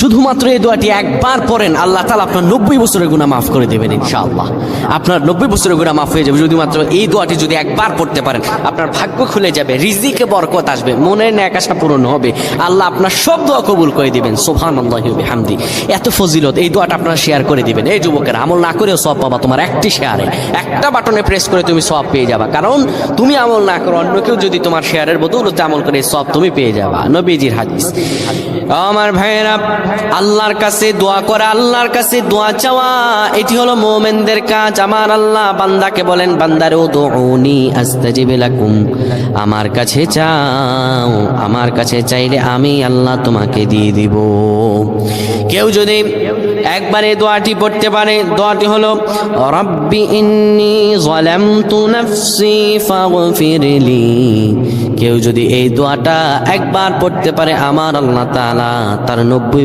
শুধুমাত্র এই দোয়াটি একবার পড়েন, আল্লাহ তাআলা আপনার 90 বছরের গুনাহ মাফ করে দেবেন ইনশাআল্লাহ। আপনার 90 বছরের গুনাহ মাফ হয়ে যাবে যদি মাত্র এই দোয়াটি যদি একবার পড়তে পারেন। আপনার ভাগ্য খুলে যাবে, রিজিকে বরকত আসবে, মনের ন্যাক আশা পূরণ হবে, আল্লাহ আপনার সব দোয়া কবুল করে দিবেন। সুবহানাল্লাহি ওয়া বিহামদি। এত ফজিলত, এই দোয়াটা আপনারা শেয়ার করে দিবেন। এই যুবকেরা, আমল না করেও সওয়াব পাবা। তোমার একটি শেয়ারে, একটা বাটনে প্রেস করে তুমি সওয়াব পেয়ে যাবা। কারণ তুমি আমল না করো, অন্য কেউ যদি তোমার শেয়ারের বদৌলতে আমল করে সওয়াব তুমি পেয়ে যাবা। নবীজির হাদিস। আমার ভাইয়েরা, আল্লাহর কাছে দোয়া করা, আল্লাহর কাছে দোয়া চাওয়া, এটি হলো মুমিনদের কাজ। আমার আল্লাহ বান্দাকে বলেন, বান্দারে উদউনি আস্তাজিব লাকুম, আমার কাছে চাও, আমার কাছে চাইলে আমি আল্লাহ তোমাকে দিয়ে দিব। কেউ যদি একবার এই দোয়াটি পড়তে পারে, দোয়াটি হলো রব্বি ইন্নী যালামতু নাফসি ফাগফিরলি। কেউ যদি এই দোয়াটা একবার পড়তে পারে, আমার আল্লাহ তাআলা তার 90